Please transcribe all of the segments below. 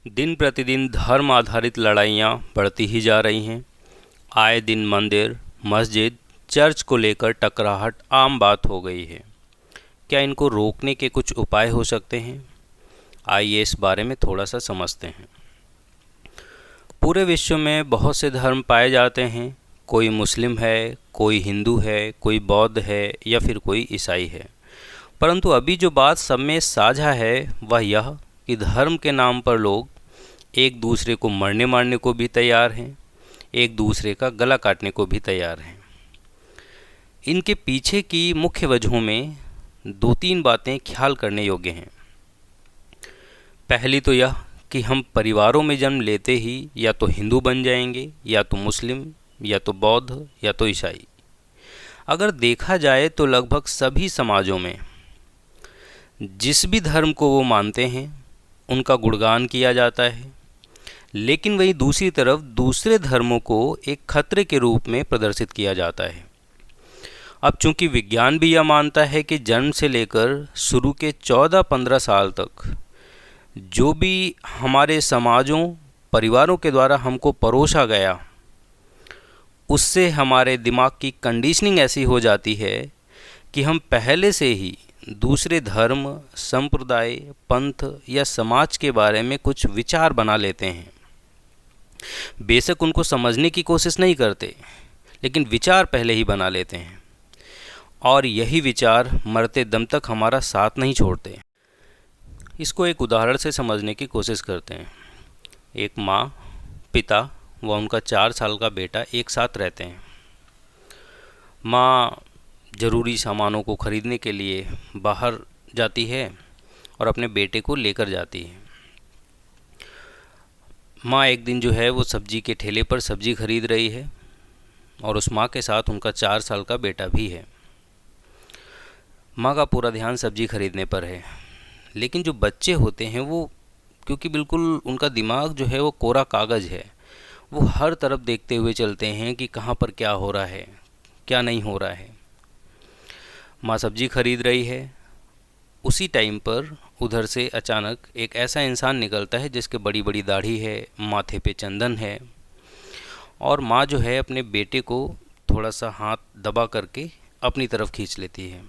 दिन प्रतिदिन धर्म आधारित लड़ाइयाँ बढ़ती ही जा रही हैं। आए दिन मंदिर, मस्जिद, चर्च को लेकर टकराहट आम बात हो गई है। क्या इनको रोकने के कुछ उपाय हो सकते हैं? आइए इस बारे में थोड़ा सा समझते हैं। पूरे विश्व में बहुत से धर्म पाए जाते हैं। कोई मुस्लिम है, कोई हिंदू है, कोई बौद्ध है या फिर कोई ईसाई है। परंतु अभी जो बात सब में साझा है वह यह कि धर्म के नाम पर लोग एक दूसरे को मरने मारने को भी तैयार हैं, एक दूसरे का गला काटने को भी तैयार हैं। इनके पीछे की मुख्य वजहों में दो तीन बातें ख्याल करने योग्य हैं। पहली तो यह कि हम परिवारों में जन्म लेते ही या तो हिंदू बन जाएंगे, या तो मुस्लिम, या तो बौद्ध, या तो ईसाई। अगर देखा जाए तो लगभग सभी समाजों में जिस भी धर्म को वो मानते हैं उनका गुणगान किया जाता है, लेकिन वहीं दूसरी तरफ दूसरे धर्मों को एक खतरे के रूप में प्रदर्शित किया जाता है। अब चूंकि विज्ञान भी यह मानता है कि जन्म से लेकर शुरू के 14-15 साल तक जो भी हमारे समाजों, परिवारों के द्वारा हमको परोसा गया, उससे हमारे दिमाग की कंडीशनिंग ऐसी हो जाती है कि हम पहले से ही दूसरे धर्म, संप्रदाय, पंथ या समाज के बारे में कुछ विचार बना लेते हैं। बेशक उनको समझने की कोशिश नहीं करते, लेकिन विचार पहले ही बना लेते हैं और यही विचार मरते दम तक हमारा साथ नहीं छोड़ते। इसको एक उदाहरण से समझने की कोशिश करते हैं। एक माँ, पिता व उनका 4 साल का बेटा एक साथ रहते हैं। माँ ज़रूरी सामानों को ख़रीदने के लिए बाहर जाती है और अपने बेटे को लेकर जाती है। माँ एक दिन जो है वो सब्जी के ठेले पर सब्जी खरीद रही है और उस माँ के साथ उनका 4 साल का बेटा भी है। माँ का पूरा ध्यान सब्जी खरीदने पर है, लेकिन जो बच्चे होते हैं वो, क्योंकि बिल्कुल उनका दिमाग जो है वो कोरा कागज़ है, वो हर तरफ देखते हुए चलते हैं कि कहाँ पर क्या हो रहा है, क्या नहीं हो रहा है। माँ सब्जी खरीद रही है, उसी टाइम पर उधर से अचानक एक ऐसा इंसान निकलता है जिसके बड़ी बड़ी दाढ़ी है, माथे पे चंदन है, और माँ जो है अपने बेटे को थोड़ा सा हाथ दबा करके अपनी तरफ खींच लेती है।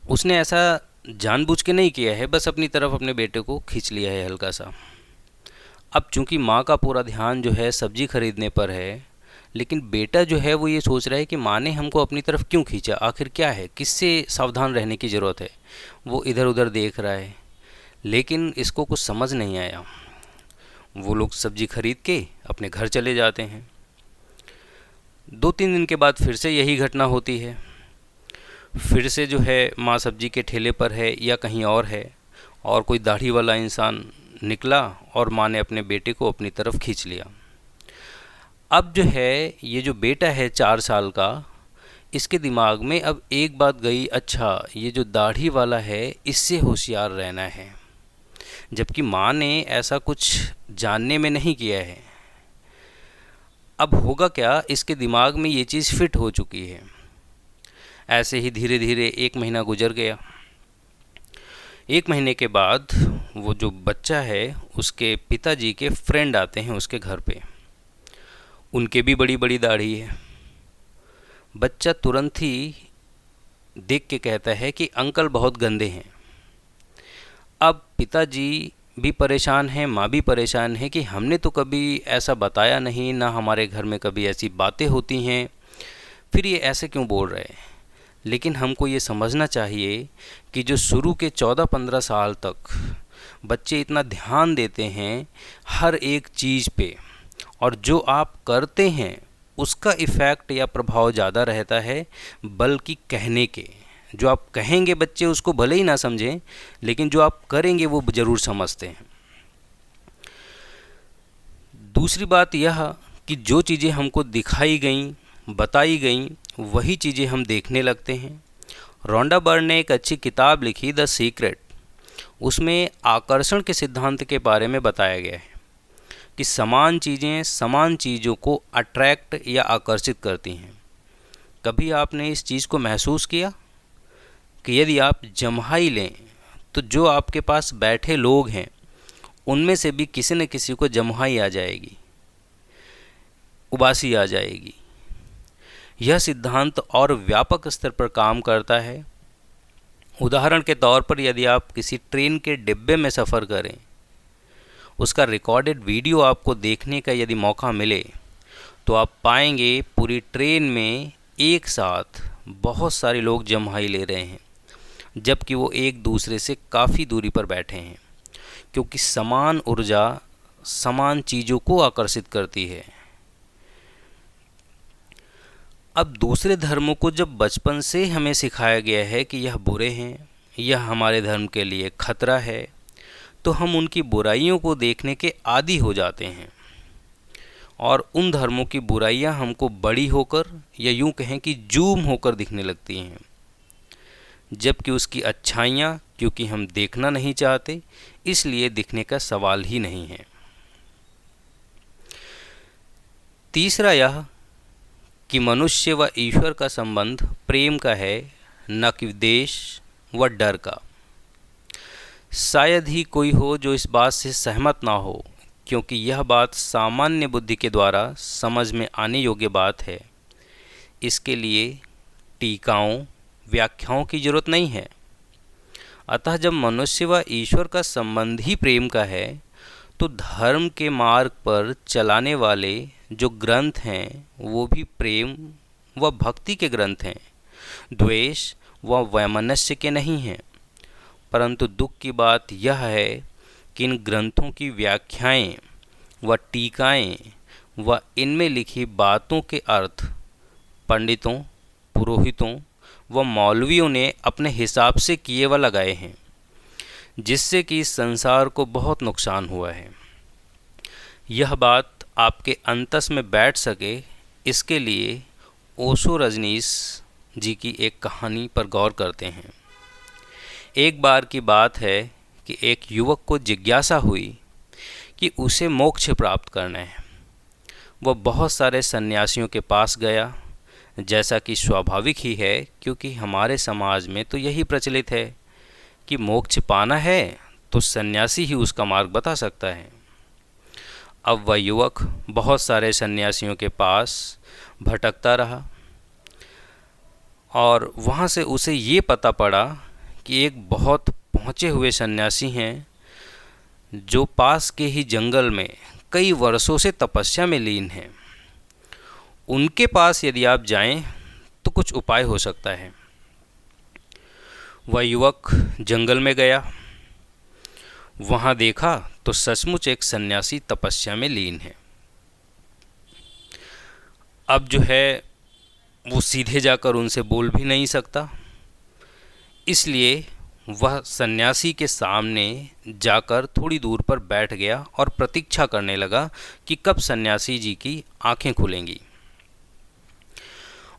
उसने ऐसा जानबूझ के नहीं किया है, बस अपनी तरफ अपने बेटे को खींच लिया है हल्का सा। अब चूंकि माँ का पूरा ध्यान जो है सब्जी खरीदने पर है, लेकिन बेटा जो है वो ये सोच रहा है कि माँ ने हमको अपनी तरफ क्यों खींचा, आखिर क्या है, किससे सावधान रहने की ज़रूरत है। वो इधर उधर देख रहा है, लेकिन इसको कुछ समझ नहीं आया। वो लोग सब्जी खरीद के अपने घर चले जाते हैं। 2-3 दिन के बाद फिर से यही घटना होती है। फिर से जो है माँ सब्जी के ठेले पर है या कहीं और है, और कोई दाढ़ी वाला इंसान निकला और माँ ने अपने बेटे को अपनी तरफ खींच लिया। अब जो है ये जो बेटा है 4 साल का, इसके दिमाग में अब एक बात गई, अच्छा ये जो दाढ़ी वाला है इससे होशियार रहना है, जबकि माँ ने ऐसा कुछ जानने में नहीं किया है। अब होगा क्या, इसके दिमाग में ये चीज़ फिट हो चुकी है। ऐसे ही धीरे धीरे 1 महीना गुजर गया। 1 महीने के बाद वो जो बच्चा है उसके पिताजी के फ्रेंड आते हैं उसके घर पे। उनके भी बड़ी बड़ी दाढ़ी है। बच्चा तुरंत ही देख के कहता है कि अंकल बहुत गंदे हैं। अब पिताजी भी परेशान हैं, माँ भी परेशान है कि हमने तो कभी ऐसा बताया नहीं, ना हमारे घर में कभी ऐसी बातें होती हैं, फिर ये ऐसे क्यों बोल रहे हैं। लेकिन हमको ये समझना चाहिए कि जो शुरू के 14-15 साल तक बच्चे इतना ध्यान देते हैं हर एक चीज़ पे, और जो आप करते हैं उसका इफ़ेक्ट या प्रभाव ज़्यादा रहता है बल्कि कहने के। जो आप कहेंगे बच्चे उसको भले ही ना समझें, लेकिन जो आप करेंगे वो ज़रूर समझते हैं। दूसरी बात यह कि जो चीज़ें हमको दिखाई गई, बताई गई, वही चीज़ें हम देखने लगते हैं। रोंडा बर्न ने एक अच्छी किताब लिखी, द सीक्रेट। उसमें आकर्षण के सिद्धांत के बारे में बताया गया है कि समान चीज़ें समान चीज़ों को अट्रैक्ट या आकर्षित करती हैं। कभी आपने इस चीज़ को महसूस किया कि यदि आप जम्हाई लें तो जो आपके पास बैठे लोग हैं उनमें से भी किसी न किसी को जमुहाई आ जाएगी, उबासी आ जाएगी। यह सिद्धांत और व्यापक स्तर पर काम करता है। उदाहरण के तौर पर यदि आप किसी ट्रेन के डिब्बे में सफ़र करें, उसका रिकॉर्डेड वीडियो आपको देखने का यदि मौका मिले, तो आप पाएंगे पूरी ट्रेन में एक साथ बहुत सारे लोग जम्हाई ले रहे हैं, जबकि वो एक दूसरे से काफ़ी दूरी पर बैठे हैं, क्योंकि समान ऊर्जा समान चीज़ों को आकर्षित करती है। अब दूसरे धर्मों को जब बचपन से हमें सिखाया गया है कि यह बुरे हैं, यह हमारे धर्म के लिए खतरा है, तो हम उनकी बुराइयों को देखने के आदी हो जाते हैं और उन धर्मों की बुराइयां हमको बड़ी होकर या यूं कहें कि जूम होकर दिखने लगती हैं, जबकि उसकी अच्छाइयां क्योंकि हम देखना नहीं चाहते इसलिए दिखने का सवाल ही नहीं है। तीसरा यह कि मनुष्य व ईश्वर का संबंध प्रेम का है, न कि द्वेष व डर का। शायद ही कोई हो जो इस बात से सहमत ना हो, क्योंकि यह बात सामान्य बुद्धि के द्वारा समझ में आने योग्य बात है। इसके लिए टीकाओं व्याख्याओं की जरूरत नहीं है। अतः जब मनुष्य व ईश्वर का संबंध ही प्रेम का है, तो धर्म के मार्ग पर चलाने वाले जो ग्रंथ हैं वो भी प्रेम व भक्ति के ग्रंथ हैं, द्वेष व वैमनस्य के नहीं हैं। परंतु दुख की बात यह है कि इन ग्रंथों की व्याख्याएं व टीकाएं व इनमें लिखी बातों के अर्थ पंडितों, पुरोहितों व मौलवियों ने अपने हिसाब से किए व लगाए हैं, जिससे कि इस संसार को बहुत नुकसान हुआ है। यह बात आपके अंतस में बैठ सके, इसके लिए ओशो रजनीश जी की एक कहानी पर गौर करते हैं। एक बार की बात है कि एक युवक को जिज्ञासा हुई कि उसे मोक्ष प्राप्त करना है। वह बहुत सारे सन्यासियों के पास गया, जैसा कि स्वाभाविक ही है, क्योंकि हमारे समाज में तो यही प्रचलित है कि मोक्ष पाना है तो सन्यासी ही उसका मार्ग बता सकता है। अब वह युवक बहुत सारे सन्यासियों के पास भटकता रहा और वहाँ से उसे ये पता पड़ा कि एक बहुत पहुँचे हुए सन्यासी हैं जो पास के ही जंगल में कई वर्षों से तपस्या में लीन हैं। उनके पास यदि आप जाएं तो कुछ उपाय हो सकता है। वह युवक जंगल में गया, वहाँ देखा तो सचमुच एक सन्यासी तपस्या में लीन है। अब जो है वो सीधे जाकर उनसे बोल भी नहीं सकता, इसलिए वह सन्यासी के सामने जाकर थोड़ी दूर पर बैठ गया और प्रतीक्षा करने लगा कि कब सन्यासी जी की आंखें खुलेंगी।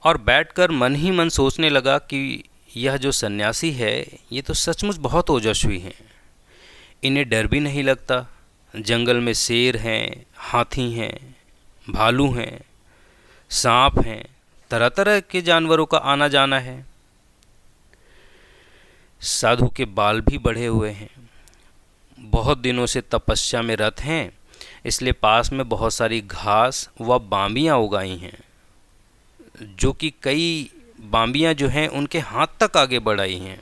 और बैठकर मन ही मन सोचने लगा कि यह जो सन्यासी है ये तो सचमुच बहुत ओजस्वी हैं, इन्हें डर भी नहीं लगता। जंगल में शेर हैं, हाथी हैं, भालू हैं, सांप हैं, तरह तरह के जानवरों का आना जाना है। साधु के बाल भी बढ़े हुए हैं, बहुत दिनों से तपस्या में रत हैं, इसलिए पास में बहुत सारी घास व बांबियाँ उगाई हैं, जो कि कई बांबियाँ जो हैं उनके हाथ तक आगे बढ़ाई हैं।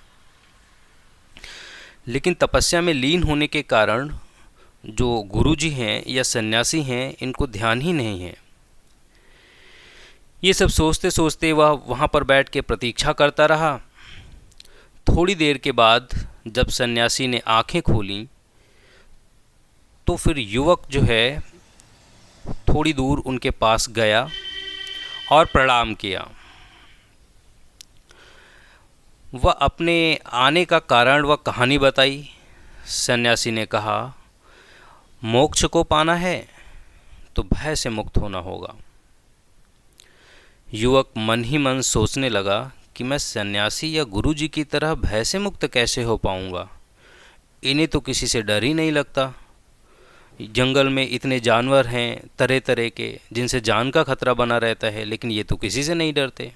लेकिन तपस्या में लीन होने के कारण जो गुरुजी हैं या सन्यासी हैं इनको ध्यान ही नहीं है। ये सब सोचते सोचते वह वहाँ पर बैठ के प्रतीक्षा करता रहा। थोड़ी देर के बाद जब सन्यासी ने आंखें खोलीं तो फिर युवक जो है थोड़ी दूर उनके पास गया और प्रणाम किया। वह अपने आने का कारण व कहानी बताई। सन्यासी ने कहा, मोक्ष को पाना है तो भय से मुक्त होना होगा। युवक मन ही मन सोचने लगा कि मैं सन्यासी या गुरुजी की तरह भय से मुक्त कैसे हो पाऊंगा। इन्हें तो किसी से डर ही नहीं लगता। जंगल में इतने जानवर हैं तरह तरह के, जिनसे जान का खतरा बना रहता है, लेकिन ये तो किसी से नहीं डरते।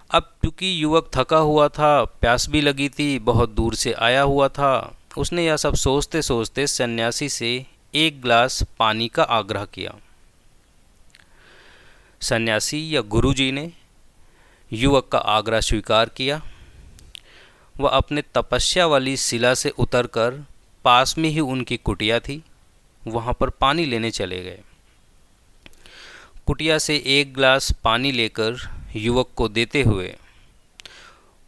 अब क्योंकि युवक थका हुआ था, प्यास भी लगी थी, बहुत दूर से आया हुआ था, उसने यह सब सोचते सोचते सन्यासी से एक गिलास पानी का आग्रह किया। सन्यासी या गुरुजी ने युवक का आग्रह स्वीकार किया। वह अपने तपस्या वाली शिला से उतरकर पास में ही उनकी कुटिया थी, वहाँ पर पानी लेने चले गए। कुटिया से एक गिलास पानी लेकर युवक को देते हुए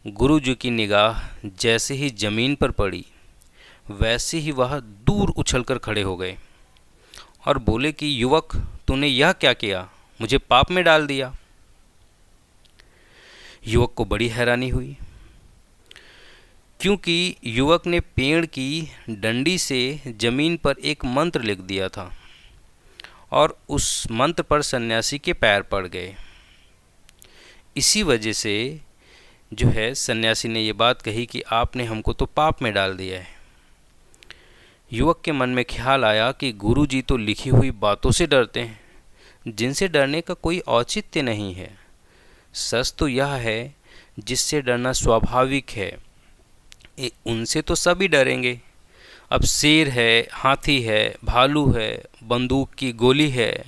गुरुजी की निगाह जैसे ही जमीन पर पड़ी, वैसे ही वह दूर उछलकर खड़े हो गए और बोले कि युवक, तूने यह क्या किया? मुझे पाप में डाल दिया। युवक को बड़ी हैरानी हुई, क्योंकि युवक ने पेड़ की डंडी से जमीन पर एक मंत्र लिख दिया था और उस मंत्र पर सन्यासी के पैर पड़ गए। इसी वजह से जो है सन्यासी ने ये बात कही कि आपने हमको तो पाप में डाल दिया है। युवक के मन में ख्याल आया कि गुरुजी तो लिखी हुई बातों से डरते हैं, जिनसे डरने का कोई औचित्य नहीं है। सच तो यह है जिससे डरना स्वाभाविक है, उनसे तो सभी डरेंगे। अब शेर है, हाथी है, भालू है, बंदूक की गोली है,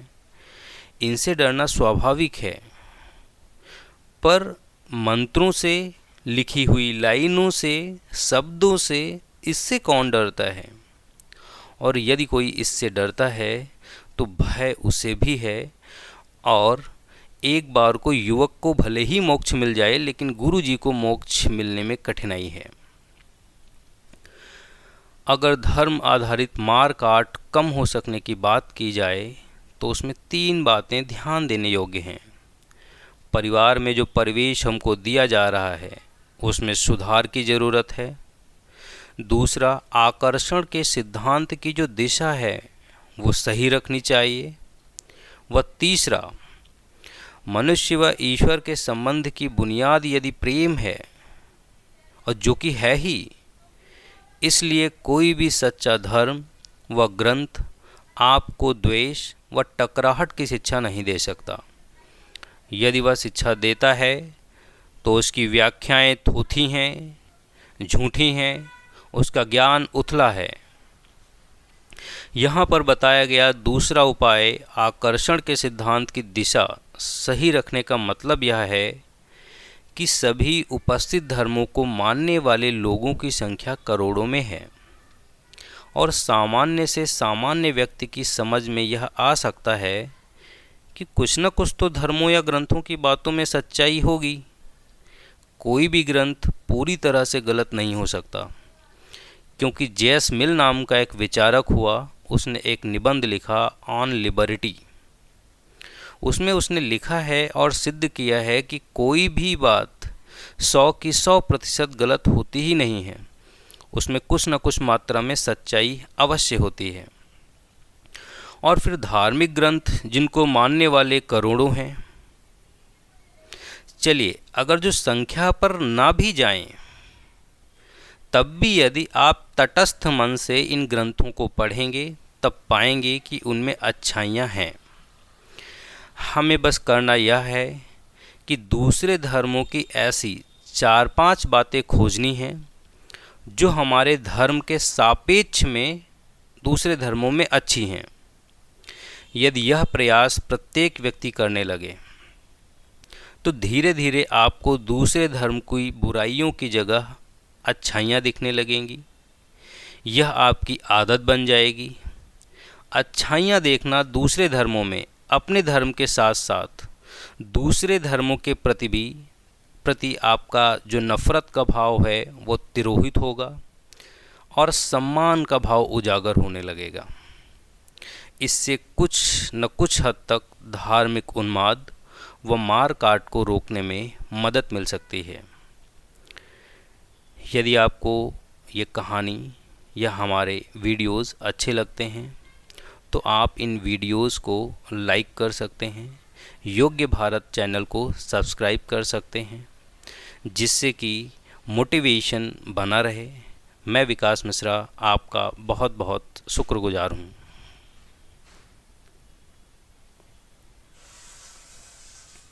इनसे डरना स्वाभाविक है। पर मंत्रों से, लिखी हुई लाइनों से, शब्दों से इससे कौन डरता है? और यदि कोई इससे डरता है तो भय उसे भी है। और एक बार को युवक को भले ही मोक्ष मिल जाए, लेकिन गुरुजी को मोक्ष मिलने में कठिनाई है। अगर धर्म आधारित मार काट कम हो सकने की बात की जाए तो उसमें 3 बातें ध्यान देने योग्य हैं। परिवार में जो परिवेश हमको दिया जा रहा है उसमें सुधार की ज़रूरत है। दूसरा, आकर्षण के सिद्धांत की जो दिशा है वो सही रखनी चाहिए। व तीसरा, मनुष्य व ईश्वर के संबंध की बुनियाद यदि प्रेम है, और जो कि है ही, इसलिए कोई भी सच्चा धर्म व ग्रंथ आपको द्वेष व टकराहट की शिक्षा नहीं दे सकता। यदि वह शिक्षा देता है तो उसकी व्याख्याएं थोथी हैं, झूठी हैं, उसका ज्ञान उथला है। यहाँ पर बताया गया दूसरा उपाय, आकर्षण के सिद्धांत की दिशा सही रखने का मतलब यह है कि सभी उपस्थित धर्मों को मानने वाले लोगों की संख्या करोड़ों में है और सामान्य से सामान्य व्यक्ति की समझ में यह आ सकता है कि कुछ न कुछ तो धर्मों या ग्रंथों की बातों में सच्चाई होगी। कोई भी ग्रंथ पूरी तरह से गलत नहीं हो सकता, क्योंकि जेएस मिल नाम का एक विचारक हुआ, उसने एक निबंध लिखा ऑन लिबर्टी। उसमें उसने लिखा है और सिद्ध किया है कि कोई भी बात 100 की 100% गलत होती ही नहीं है, उसमें कुछ न कुछ मात्रा में सच्चाई अवश्य होती है। और फिर धार्मिक ग्रंथ जिनको मानने वाले करोड़ों हैं। चलिए, अगर जो संख्या पर ना भी जाएं, तब भी यदि आप तटस्थ मन से इन ग्रंथों को पढ़ेंगे तब पाएंगे कि उनमें अच्छाइयाँ हैं। हमें बस करना यह है कि दूसरे धर्मों की ऐसी 4-5 बातें खोजनी हैं जो हमारे धर्म के सापेक्ष में दूसरे धर्मों में अच्छी हैं। यदि यह प्रयास प्रत्येक व्यक्ति करने लगे तो धीरे धीरे आपको दूसरे धर्म की बुराइयों की जगह अच्छाइयाँ दिखने लगेंगी। यह आपकी आदत बन जाएगी। अच्छाइयाँ देखना दूसरे धर्मों में, अपने धर्म के साथ साथ दूसरे धर्मों के प्रति आपका जो नफ़रत का भाव है वो तिरोहित होगा और सम्मान का भाव उजागर होने लगेगा। इससे कुछ न कुछ हद तक धार्मिक उन्माद व मार काट को रोकने में मदद मिल सकती है। यदि आपको ये कहानी या हमारे वीडियोस अच्छे लगते हैं तो आप इन वीडियोस को लाइक कर सकते हैं, योग्य भारत चैनल को सब्सक्राइब कर सकते हैं, जिससे कि मोटिवेशन बना रहे। मैं विकास मिश्रा आपका बहुत बहुत शुक्रगुजार हूँ।